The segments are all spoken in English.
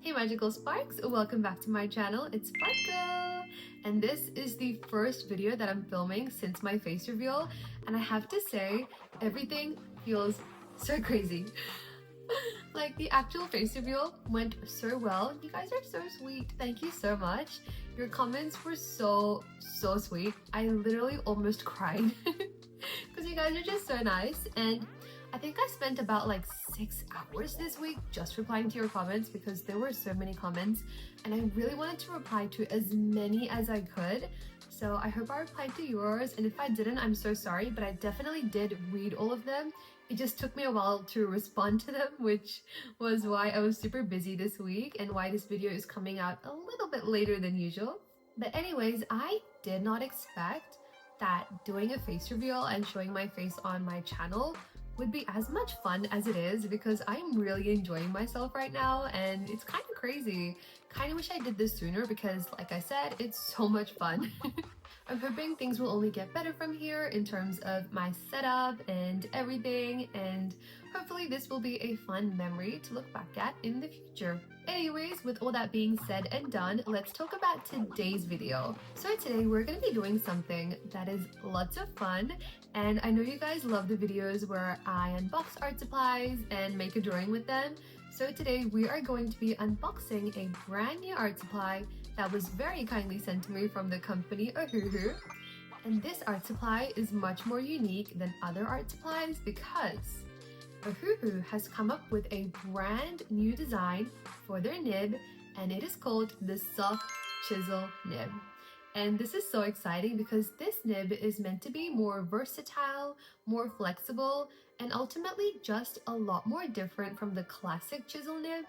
Hey magical sparks, welcome back to my channel. It's Sparkle, and this is the first video that I'm filming since my face reveal, and I have to say everything feels so crazy. Like the actual face reveal went so well. You guys are so sweet. Thank you so much. Your comments were so sweet. I literally almost cried because you guys are just so nice, and I think I spent about like 6 hours this week just replying to your comments because there were so many comments and I really wanted to reply to as many as I could. So I hope I replied to yours, and if I didn't, I'm so sorry, but I definitely did read all of them. It just took me a while to respond to them, which was why I was super busy this week and why this video is coming out a little bit later than usual. But anyways, I did not expect that doing a face reveal and showing my face on my channel would be as much fun as it is, because I'm really enjoying myself right now and it's kind of crazy. Kind of wish I did this sooner because, like I said, it's so much fun. I'm hoping things will only get better from here in terms of my setup and everything, and hopefully this will be a fun memory to look back at in the future. Anyways, with all that being said and done, let's talk about today's video. So today we're going to be doing something that is lots of fun, and I know you guys love the videos where I unbox art supplies and make a drawing with them. So today we are going to be unboxing a brand new art supply that was very kindly sent to me from the company Ohuhu. And this art supply is much more unique than other art supplies because Ohuhu has come up with a brand new design for their nib, and it is called the Soft Chisel Nib. And this is so exciting because this nib is meant to be more versatile, more flexible, and ultimately just a lot more different from the classic chisel nib.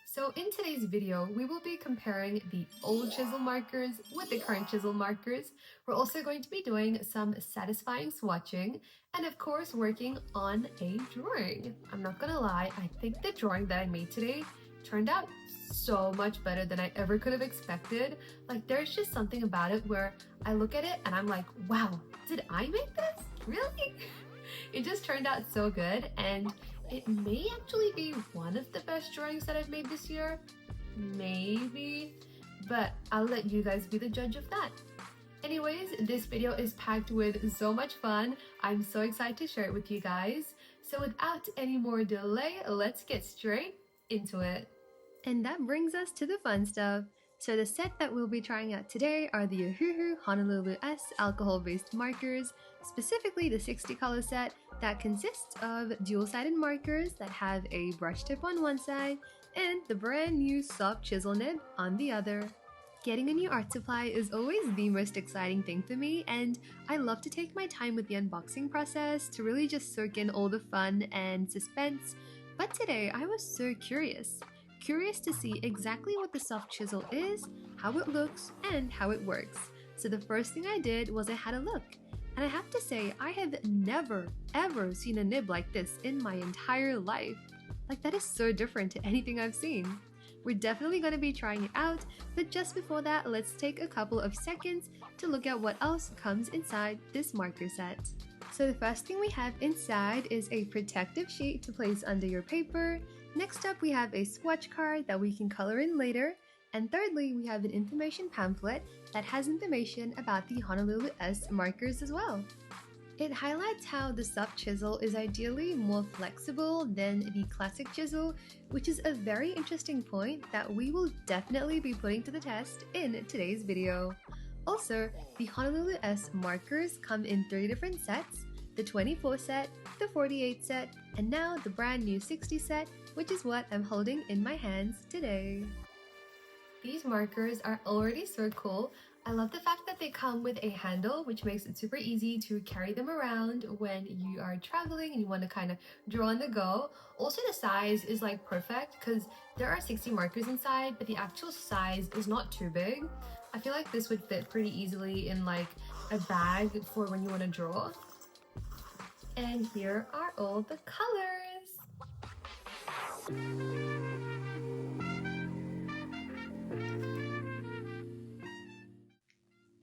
So in today's video, we will be comparing the old chisel markers with the current chisel markers. We're also going to be doing some satisfying swatching and of course working on a drawing. I'm not gonna lie, I think the drawing that I made today turned out so much better than I ever could have expected. Like, there's just something about it where I look at it and I'm like, wow, did I make this? Really? It just turned out so good, and it may actually be one of the best drawings that I've made this year. Maybe, but I'll let you guys be the judge of that. Anyways, this video is packed with so much fun. I'm so excited to share it with you guys. So without any more delay, let's get straight into it. And that brings us to the fun stuff. So the set that we'll be trying out today are the Ohuhu Honolulu S alcohol-based markers, specifically the 60 color set that consists of dual-sided markers that have a brush tip on one side and the brand new soft chisel nib on the other. Getting a new art supply is always the most exciting thing for me, and I love to take my time with the unboxing process to really just soak in all the fun and suspense. But today I was so curious to see exactly what the soft chisel is, how it looks, and how it works. So the first thing I did was I had a look. And I have to say, I have never ever seen a nib like this in my entire life. Like, that is so different to anything I've seen. We're definitely going to be trying it out, but just before that, let's take a couple of seconds to look at what else comes inside this marker set. So the first thing we have inside is a protective sheet to place under your paper. Next up, we have a swatch card that we can color in later. And thirdly, we have an information pamphlet that has information about the Honolulu S markers as well. It highlights how the soft chisel is ideally more flexible than the classic chisel, which is a very interesting point that we will definitely be putting to the test in today's video. Also, the Honolulu S markers come in 3 different sets: the 24 set, the 48 set, and now the brand new 60 set, which is what I'm holding in my hands today. These markers are already so cool. I love the fact that they come with a handle, which makes it super easy to carry them around when you are traveling and you want to kind of draw on the go. Also, the size is like perfect because there are 60 markers inside, but the actual size is not too big. I feel like this would fit pretty easily in like a bag for when you want to draw. And here are all the colors.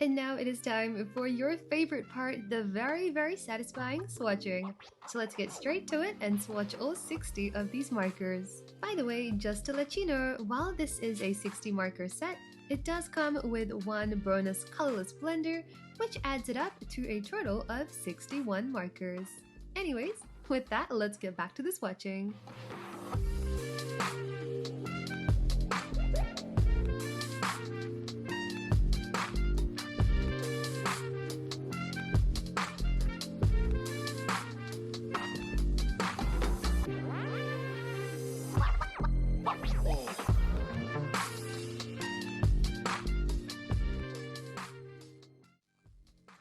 And now it is time for your favorite part, the very satisfying swatching. So let's get straight to it and swatch all 60 of these markers. By the way, just to let you know, while this is a 60 marker set, it does come with one bonus colorless blender, which adds it up to a total of 61 markers. Anyways, with that, let's get back to the swatching.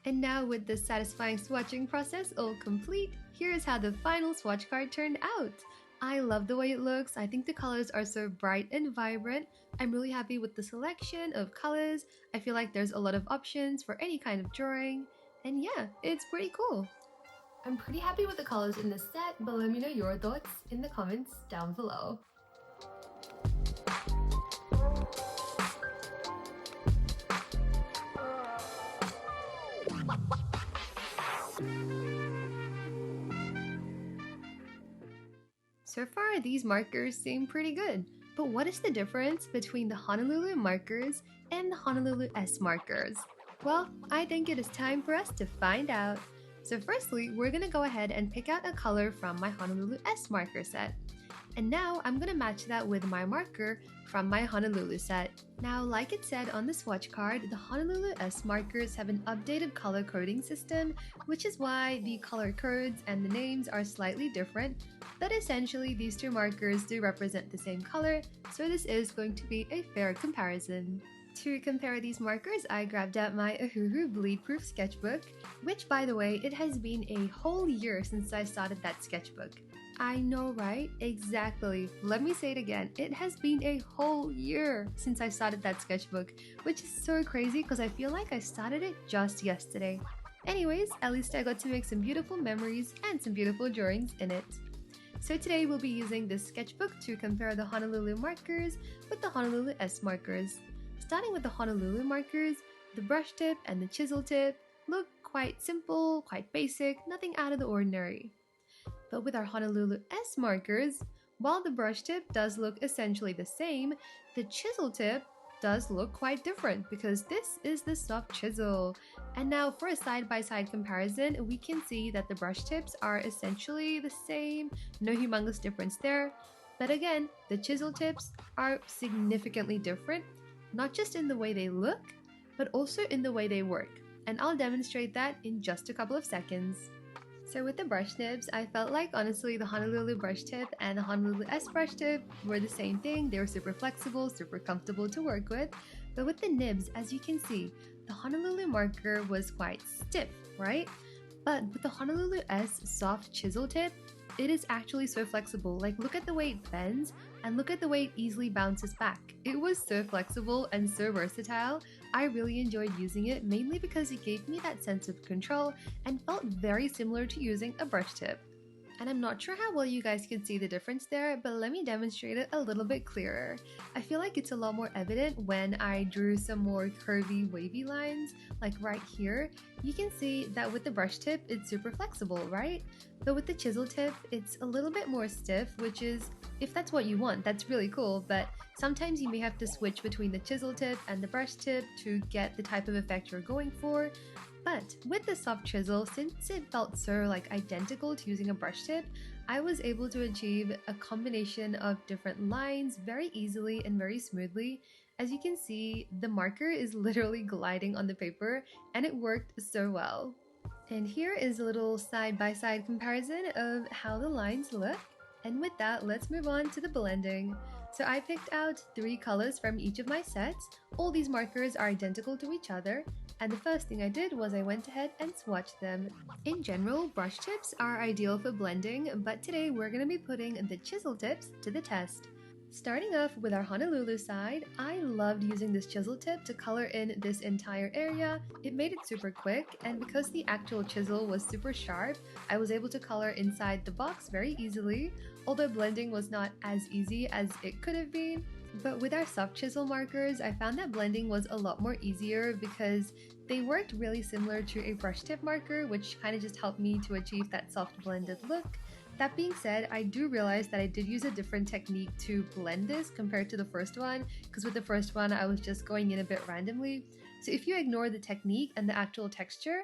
And now with the satisfying swatching process all complete, here is how the final swatch card turned out. I love the way it looks. I think the colors are so bright and vibrant. I'm really happy with the selection of colors. I feel like there's a lot of options for any kind of drawing. And yeah, it's pretty cool. I'm pretty happy with the colors in this set, but let me know your thoughts in the comments down below. So far, these markers seem pretty good, but what is the difference between the Honolulu markers and the Honolulu S markers? Well, I think it is time for us to find out. So firstly, we're gonna go ahead and pick out a color from my Honolulu S marker set. And now I'm gonna match that with my marker from my Honolulu set. Now, like it said on the swatch card, the Honolulu S markers have an updated color coding system, which is why the color codes and the names are slightly different, but essentially these two markers do represent the same color, so this is going to be a fair comparison. To compare these markers, I grabbed out my Ohuhu bleed-proof sketchbook, which by the way, it has been a whole year since I started that sketchbook. I know, right? Exactly. Let me say it again. It has been a whole year since I started that sketchbook, which is so crazy because I feel like I started it just yesterday. Anyways, at least I got to make some beautiful memories and some beautiful drawings in it. So today we'll be using this sketchbook to compare the Honolulu markers with the Honolulu S markers. Starting with the Honolulu markers, the brush tip and the chisel tip look quite simple, quite basic, nothing out of the ordinary. But with our Honolulu S markers, while the brush tip does look essentially the same, the chisel tip does look quite different because this is the soft chisel. And now for a side-by-side comparison, we can see that the brush tips are essentially the same, no humongous difference there. But again, the chisel tips are significantly different, not just in the way they look, but also in the way they work. And I'll demonstrate that in just a couple of seconds. So with the brush nibs, I felt like honestly the Honolulu brush tip and the Honolulu S brush tip were the same thing. They were super flexible, super comfortable to work with. But with the nibs, as you can see, the Honolulu marker was quite stiff, right? But with the Honolulu S soft chisel tip, it is actually so flexible. Like, look at the way it bends and look at the way it easily bounces back. It was so flexible and so versatile. I really enjoyed using it, mainly because it gave me that sense of control and felt very similar to using a brush tip. And I'm not sure how well you guys can see the difference there, but let me demonstrate it a little bit clearer. I feel like it's a lot more evident when I drew some more curvy, wavy lines, like right here. You can see that with the brush tip, it's super flexible, right? But with the chisel tip, it's a little bit more stiff, which is, if that's what you want, that's really cool, but sometimes you may have to switch between the chisel tip and the brush tip to get the type of effect you're going for. But with the soft chisel, since it felt so identical to using a brush tip, I was able to achieve a combination of different lines very easily and very smoothly. As you can see, the marker is literally gliding on the paper and it worked so well. And here is a little side-by-side comparison of how the lines look. And with that, let's move on to the blending. So I picked out 3 colors from each of my sets. All these markers are identical to each other. And the first thing I did was I went ahead and swatched them. In general, brush tips are ideal for blending, but today we're going to be putting the chisel tips to the test. Starting off with our Honolulu side, I loved using this chisel tip to color in this entire area. It made it super quick, and because the actual chisel was super sharp, I was able to color inside the box very easily, although blending was not as easy as it could have been. But with our soft chisel markers, I found that blending was a lot more easier because they worked really similar to a brush tip marker, which kind of just helped me to achieve that soft blended look. That being said, I do realize that I did use a different technique to blend this compared to the first one, because with the first one I was just going in a bit randomly. So if you ignore the technique and the actual texture,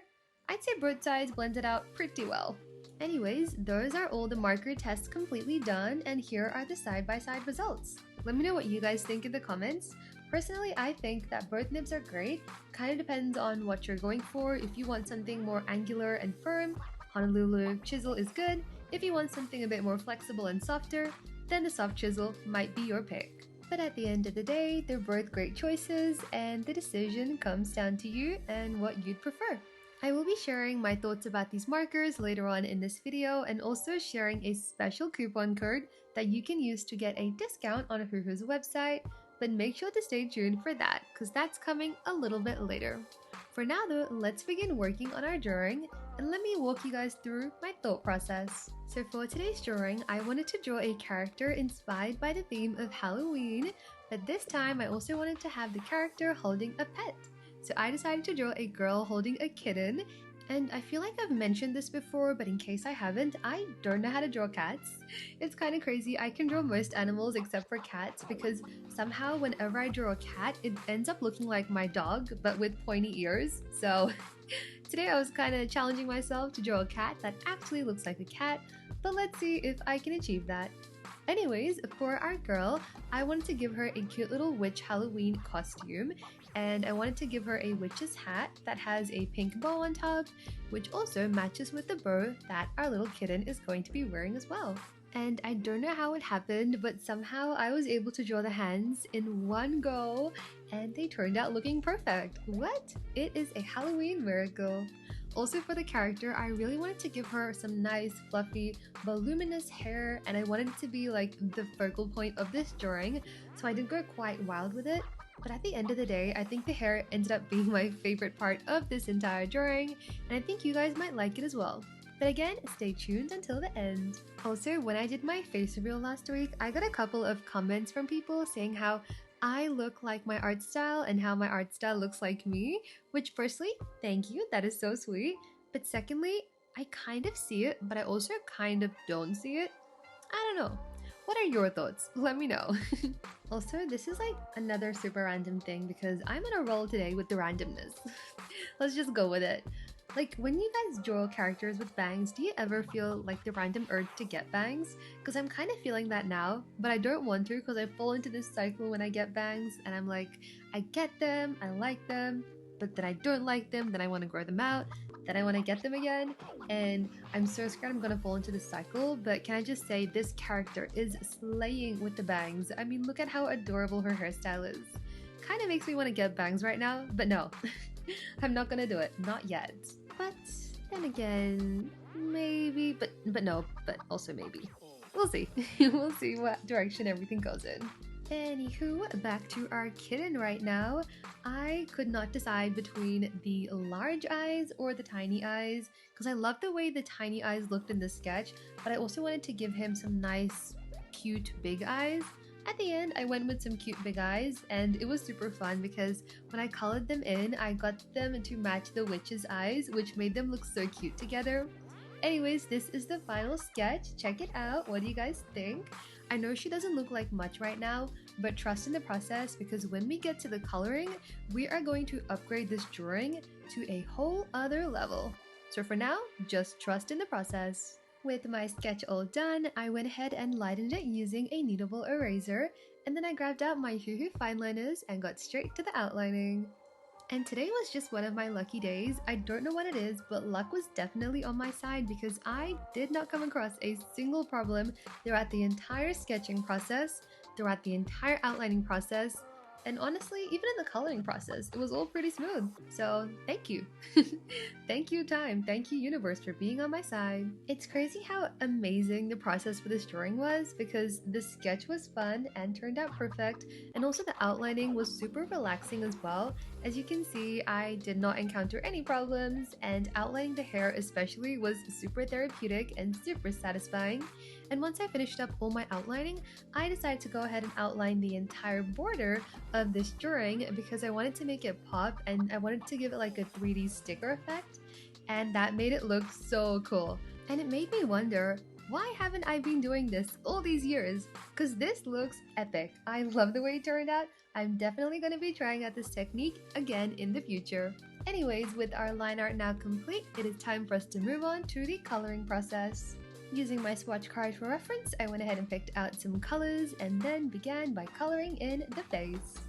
I'd say bird sides blended out pretty well. Anyways, those are all the marker tests completely done, and here are the side-by-side results. Let me know what you guys think in the comments. Personally, I think that both nibs are great. Kind of depends on what you're going for. If you want something more angular and firm, Honolulu Chisel is good. If you want something a bit more flexible and softer, then the soft chisel might be your pick. But at the end of the day, they're both great choices, and the decision comes down to you and what you'd prefer. I will be sharing my thoughts about these markers later on in this video, and also sharing a special coupon code that you can use to get a discount on Ohuhu's website, but make sure to stay tuned for that because that's coming a little bit later. For now though, let's begin working on our drawing, and let me walk you guys through my thought process. So for today's drawing, I wanted to draw a character inspired by the theme of Halloween, but this time I also wanted to have the character holding a pet. So I decided to draw a girl holding a kitten, and I feel like I've mentioned this before, but in case I haven't, I don't know how to draw cats. It's kind of crazy. I can draw most animals except for cats because somehow whenever I draw a cat, it ends up looking like my dog, but with pointy ears. So today I was kind of challenging myself to draw a cat that actually looks like a cat, but let's see if I can achieve that. Anyways, for our girl, I wanted to give her a cute little witch Halloween costume, and I wanted to give her a witch's hat that has a pink bow on top, which also matches with the bow that our little kitten is going to be wearing as well. And I don't know how it happened, but somehow I was able to draw the hands in one go, and they turned out looking perfect. What? It is a Halloween miracle. Also for the character, I really wanted to give her some nice, fluffy, voluminous hair, and I wanted it to be like the focal point of this drawing, so I did go quite wild with it. But at the end of the day, I think the hair ended up being my favorite part of this entire drawing, and I think you guys might like it as well. But again, stay tuned until the end. Also, when I did my face reveal last week, I got a couple of comments from people saying how I look like my art style and how my art style looks like me, which firstly, thank you, that is so sweet. But secondly, I kind of see it, but I also kind of don't see it. I don't know. What are your thoughts? Let me know. Also, this is like another super random thing because I'm on a roll today with the randomness. Let's just go with it. Like, when you guys draw characters with bangs, do you ever feel like the random urge to get bangs? Because I'm kind of feeling that now, but I don't want to because I fall into this cycle when I get bangs, and I'm like, I get them, I like them, but then I don't like them, then I want to grow them out, then I want to get them again, and I'm so scared I'm gonna fall into this cycle. But can I just say, this character is slaying with the bangs. I mean, look at how adorable her hairstyle is. Kind of makes me want to get bangs right now, but no. I'm not gonna do it, not yet. But then again, maybe, but no, but also maybe. We'll see. We'll see what direction everything goes in. Anywho, back to our kitten right now. I could not decide between the large eyes or the tiny eyes because I love the way the tiny eyes looked in the sketch, but I also wanted to give him some nice, cute big eyes. At the end, I went with some cute big eyes, and it was super fun because when I colored them in, I got them to match the witch's eyes, which made them look so cute together. Anyways, this is the final sketch. Check it out. What do you guys think? I know she doesn't look like much right now, but trust in the process because when we get to the coloring, we are going to upgrade this drawing to a whole other level. So for now, just trust in the process. With my sketch all done, I went ahead and lightened it using a kneadable eraser, and then I grabbed out my Ohuhu fineliners and got straight to the outlining. And today was just one of my lucky days. I don't know what it is, but luck was definitely on my side because I did not come across a single problem throughout the entire sketching process, throughout the entire outlining process, and honestly, even in the coloring process, it was all pretty smooth. So thank you. Thank you, time. Thank you, universe, for being on my side. It's crazy how amazing the process for this drawing was because the sketch was fun and turned out perfect. And also the outlining was super relaxing as well. As you can see, I did not encounter any problems, and outlining the hair especially was super therapeutic and super satisfying. And once I finished up all my outlining, I decided to go ahead and outline the entire border of this drawing because I wanted to make it pop and I wanted to give it like a 3D sticker effect, and that made it look so cool. And it made me wonder, why haven't I been doing this all these years? Because this looks epic. I love the way it turned out. I'm definitely going to be trying out this technique again in the future. Anyways, with our line art now complete, it is time for us to move on to the coloring process. Using my swatch card for reference, I went ahead and picked out some colors and then began by coloring in the face.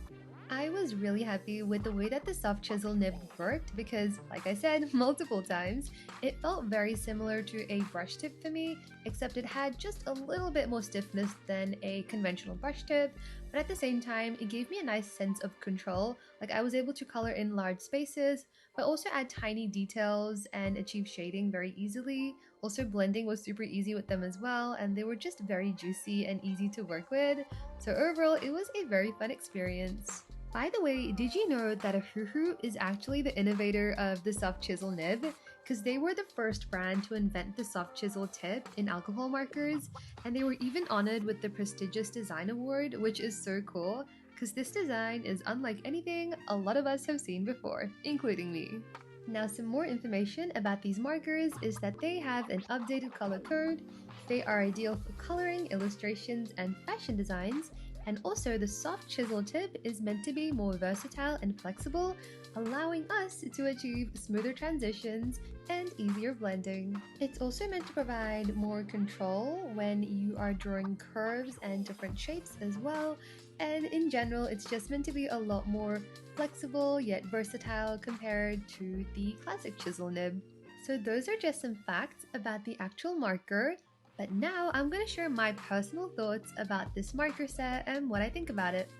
I was really happy with the way that the soft chisel nib worked because, like I said multiple times, it felt very similar to a brush tip for me, except it had just a little bit more stiffness than a conventional brush tip, but at the same time, it gave me a nice sense of control. Like, I was able to color in large spaces, but also add tiny details and achieve shading very easily. Also, blending was super easy with them as well, and they were just very juicy and easy to work with. So overall, it was a very fun experience. By the way, did you know that Ohuhu is actually the innovator of the soft chisel nib? Because they were the first brand to invent the soft chisel tip in alcohol markers, and they were even honored with the prestigious design award, which is so cool because this design is unlike anything a lot of us have seen before, including me. Now, some more information about these markers is that they have an updated color code, they are ideal for coloring, illustrations, and fashion designs, and also the soft chisel tip is meant to be more versatile and flexible, allowing us to achieve smoother transitions and easier blending. It's also meant to provide more control when you are drawing curves and different shapes as well, and in general it's just meant to be a lot more flexible yet versatile compared to the classic chisel nib. So those are just some facts about the actual marker. But now I'm going to share my personal thoughts about this marker set and what I think about it.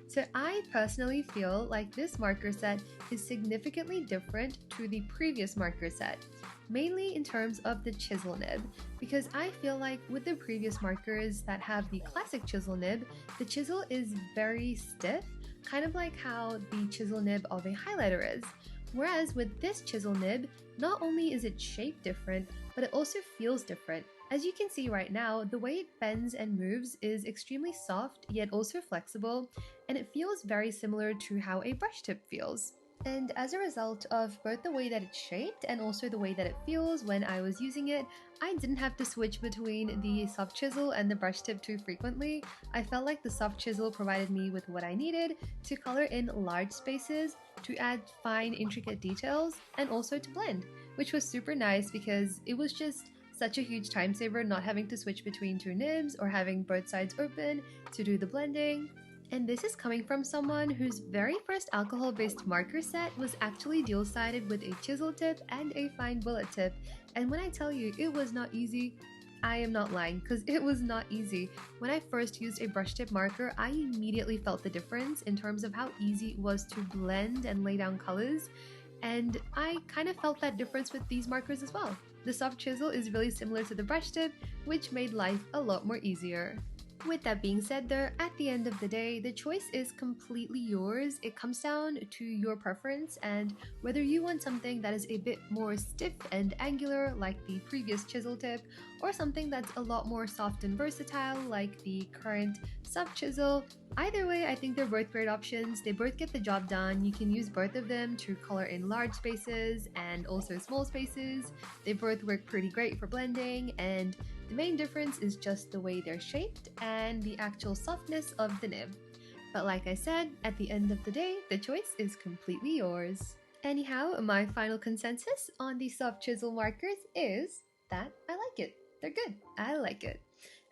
So I personally feel like this marker set is significantly different to the previous marker set, mainly in terms of the chisel nib, because I feel like with the previous markers that have the classic chisel nib, the chisel is very stiff, kind of like how the chisel nib of a highlighter is. Whereas with this chisel nib, not only is its shape different, but it also feels different. As you can see right now, the way it bends and moves is extremely soft yet also flexible, and it feels very similar to how a brush tip feels. And as a result of both the way that it's shaped and also the way that it feels when I was using it, I didn't have to switch between the soft chisel and the brush tip too frequently. I felt like the soft chisel provided me with what I needed to color in large spaces, to add fine intricate details, and also to blend, which was super nice because it was just such a huge time saver not having to switch between two nibs or having both sides open to do the blending. And this is coming from someone whose very first alcohol-based marker set was actually dual-sided with a chisel tip and a fine bullet tip. And when I tell you it was not easy, I am not lying, because it was not easy. When I first used a brush tip marker, I immediately felt the difference in terms of how easy it was to blend and lay down colors. And I kind of felt that difference with these markers as well. The soft chisel is really similar to the brush tip, which made life a lot more easier. With that being said though, at the end of the day, the choice is completely yours. It comes down to your preference and whether you want something that is a bit more stiff and angular like the previous chisel tip, or something that's a lot more soft and versatile like the current soft chisel. Either way, I think they're both great options. They both get the job done. You can use both of them to color in large spaces and also small spaces. They both work pretty great for blending, and the main difference is just the way they're shaped and the actual softness of the nib. But like I said, at the end of the day, the choice is completely yours. Anyhow, my final consensus on the soft chisel markers is that I like it. They're good. I like it.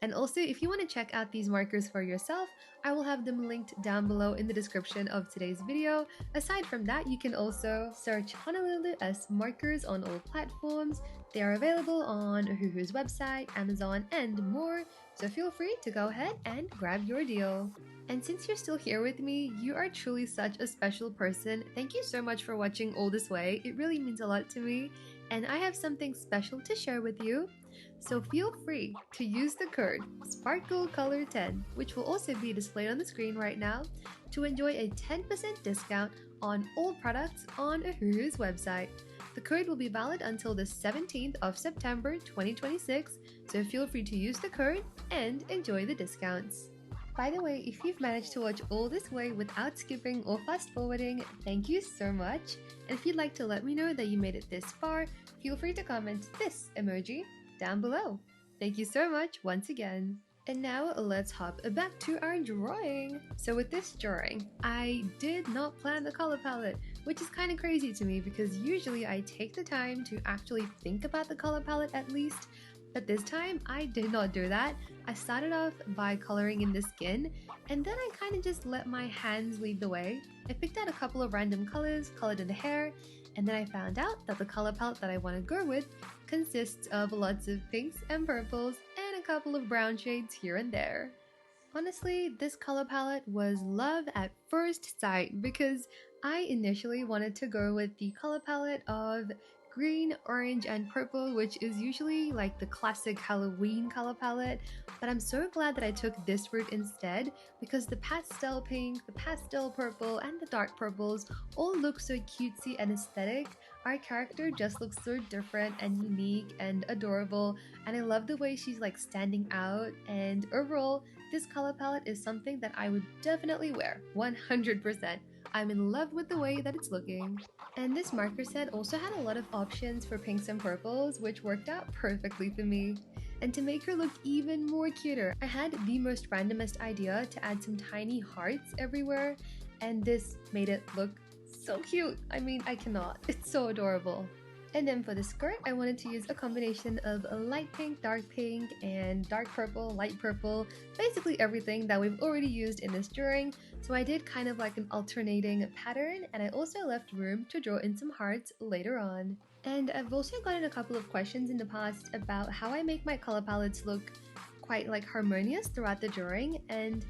And also, if you want to check out these markers for yourself, I will have them linked down below in the description of today's video. Aside from that, you can also search Honolulu S markers on all platforms. They are available on Ohuhu's website, Amazon, and more, so feel free to go ahead and grab your deal. And since you're still here with me, you are truly such a special person. Thank you so much for watching all this way. It really means a lot to me, and I have something special to share with you. So feel free to use the code SPARKLECOLOR10, which will also be displayed on the screen right now, to enjoy a 10% discount on all products on Ohuhu's website. The code will be valid until the 17th of September 2026, so feel free to use the code and enjoy the discounts. By the way, if you've managed to watch all this way without skipping or fast forwarding, thank you so much. And if you'd like to let me know that you made it this far, feel free to comment this emoji down below. Thank you so much once again. And now let's hop back to our drawing. So with this drawing, I did not plan the color palette, which is kind of crazy to me because usually I take the time to actually think about the color palette at least. But this time, I did not do that. I started off by coloring in the skin, and then I kind of just let my hands lead the way. I picked out a couple of random colors, colored in the hair, and then I found out that the color palette that I want to go with consists of lots of pinks and purples and a couple of brown shades here and there. Honestly, this color palette was love at first sight because I initially wanted to go with the color palette of green, orange, and purple, which is usually like the classic Halloween color palette, but I'm so glad that I took this route instead because the pastel pink, the pastel purple, and the dark purples all look so cutesy and aesthetic. Our character just looks so different and unique and adorable, and I love the way she's like standing out, and overall, this color palette is something that I would definitely wear, 100%. I'm in love with the way that it's looking. And this marker set also had a lot of options for pinks and purples, which worked out perfectly for me. And to make her look even more cuter, I had the most randomest idea to add some tiny hearts everywhere, and this made it look so cute. I mean, I cannot. It's so adorable. And then for the skirt, I wanted to use a combination of a light pink, and dark purple, light purple, basically everything that we've already used in this drawing. So I did kind of like an alternating pattern, and I also left room to draw in some hearts later on. And I've also gotten a couple of questions in the past about how I make my color palettes look quite like harmonious throughout the drawing, and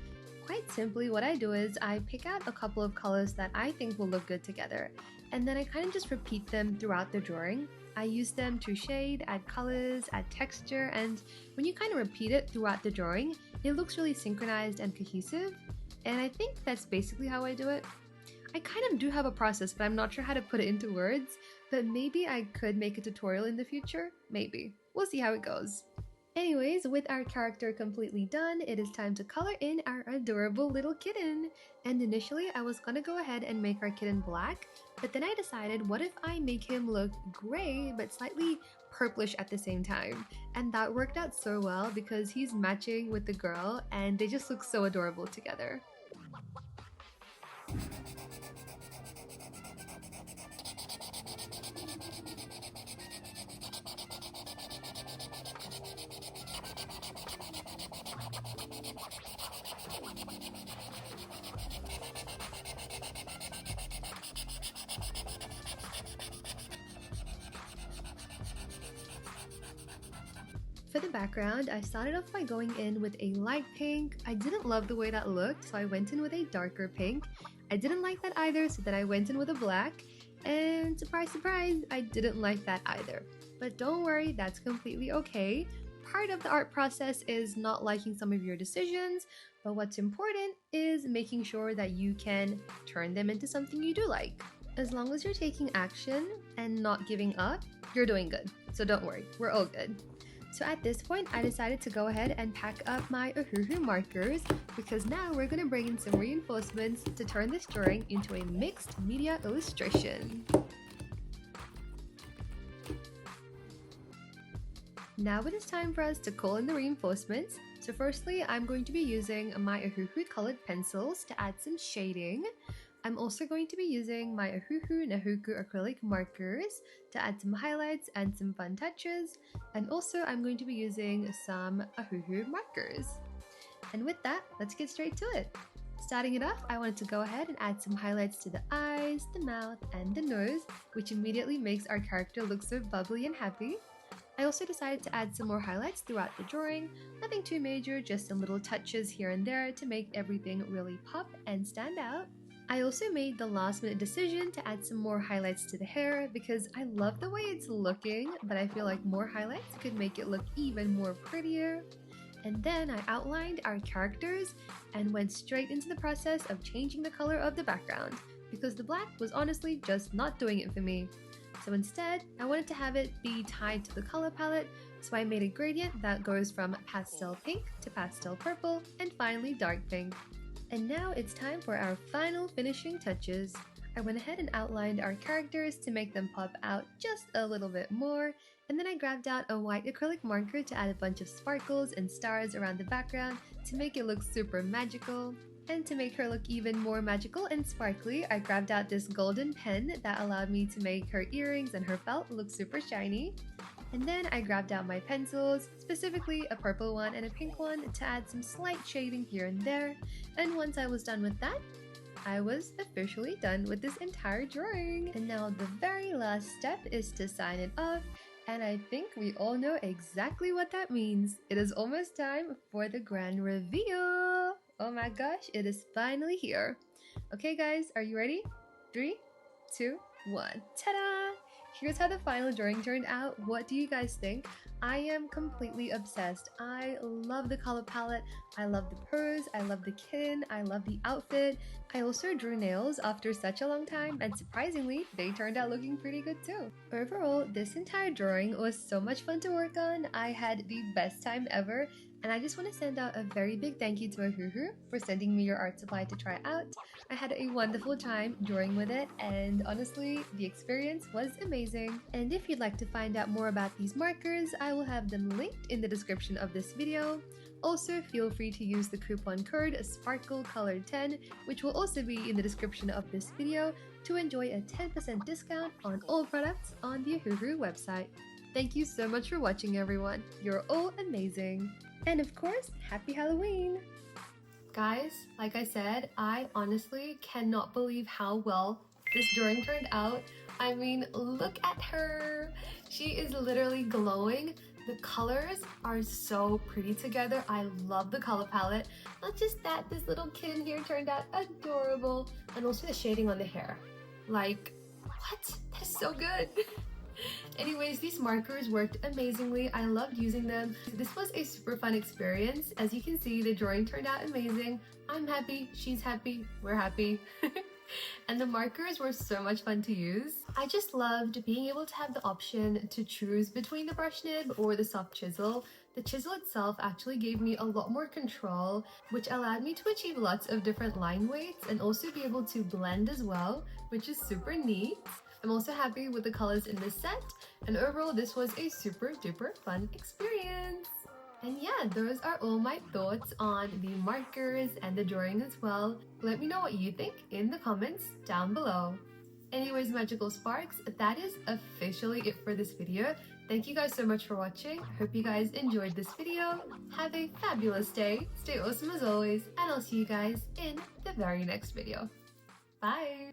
quite simply what I do is I pick out a couple of colors that I think will look good together, and then I kind of just repeat them throughout the drawing. I use them to shade, add colors, add texture, and when you kind of repeat it throughout the drawing, it looks really synchronized and cohesive, and I think that's basically how I do it. I kind of do have a process, but I'm not sure how to put it into words, but maybe I could make a tutorial in the future, maybe. We'll see how it goes. Anyways, with our character completely done, it is time to color in our adorable little kitten. And initially, I was gonna go ahead and make our kitten black, but then I decided, what if I make him look gray, but slightly purplish at the same time? And that worked out so well because he's matching with the girl, and they just look so adorable together. For the background, I started off by going in with a light pink. I didn't love the way that looked, so I went in with a darker pink. I didn't like that either, so then I went in with a black. And surprise, surprise, I didn't like that either. But don't worry, that's completely okay. Part of the art process is not liking some of your decisions, but what's important is making sure that you can turn them into something you do like. As long as you're taking action and not giving up, you're doing good. So don't worry, we're all good. So at this point, I decided to go ahead and pack up my Ohuhu markers because now we're going to bring in some reinforcements to turn this drawing into a mixed media illustration. Now it is time for us to call in the reinforcements. So firstly, I'm going to be using my Ohuhu colored pencils to add some shading. I'm also going to be using my Ohuhu Nahuku acrylic markers to add some highlights and some fun touches. And also I'm going to be using some Ohuhu markers. And with that, let's get straight to it. Starting it off, I wanted to go ahead and add some highlights to the eyes, the mouth, and the nose, which immediately makes our character look so bubbly and happy. I also decided to add some more highlights throughout the drawing, nothing too major, just some little touches here and there to make everything really pop and stand out. I also made the last minute decision to add some more highlights to the hair because I love the way it's looking, but I feel like more highlights could make it look even more prettier. And then I outlined our characters and went straight into the process of changing the color of the background because the black was honestly just not doing it for me. So instead, I wanted to have it be tied to the color palette, so I made a gradient that goes from pastel pink to pastel purple and finally dark pink. And now it's time for our final finishing touches. I went ahead and outlined our characters to make them pop out just a little bit more, and then I grabbed out a white acrylic marker to add a bunch of sparkles and stars around the background to make it look super magical. And to make her look even more magical and sparkly, I grabbed out this golden pen that allowed me to make her earrings and her belt look super shiny. And then I grabbed out my pencils, specifically a purple one and a pink one, to add some slight shading here and there. And once I was done with that, I was officially done with this entire drawing. And now the very last step is to sign it off. And I think we all know exactly what that means. It is almost time for the grand reveal. Oh my gosh, it is finally here. Okay guys, are you ready? 3, 2, 1. Ta-da! Here's how the final drawing turned out. What do you guys think? I am completely obsessed. I love the color palette, I love the pose, I love the kitten, I love the outfit. I also drew nails after such a long time, and surprisingly, they turned out looking pretty good too. Overall, this entire drawing was so much fun to work on. I had the best time ever, and I just want to send out a very big thank you to Ohuhu for sending me your art supply to try out. I had a wonderful time drawing with it, and honestly, the experience was amazing. And if you'd like to find out more about these markers, I will have them linked in the description of this video. Also, feel free to use the coupon code SPARKLECOLORED10, which will also be in the description of this video, to enjoy a 10% discount on all products on the Ohuhu website. Thank you so much for watching, everyone. You're all amazing. And of course, happy Halloween! Guys, like I said, I honestly cannot believe how well this drawing turned out. I mean, look at her! She is literally glowing. The colors are so pretty together. I love the color palette. Not just that, this little kitten here turned out adorable. And also the shading on the hair. Like, what? That is so good! Anyways, these markers worked amazingly. I loved using them. This was a super fun experience. As you can see, the drawing turned out amazing. I'm happy, she's happy, we're happy. And the markers were so much fun to use. I just loved being able to have the option to choose between the brush nib or the soft chisel. The chisel itself actually gave me a lot more control, which allowed me to achieve lots of different line weights and also be able to blend as well, which is super neat. I'm also happy with the colors in this set, and overall this was a super duper fun experience. And yeah, those are all my thoughts on the markers and the drawing as well. Let me know what you think in the comments down below. Anyways, magical sparks, that is officially it for this video. Thank you guys so much for watching. Hope you guys enjoyed this video. Have a fabulous day, stay awesome as always, and I'll see you guys in the very next video. Bye!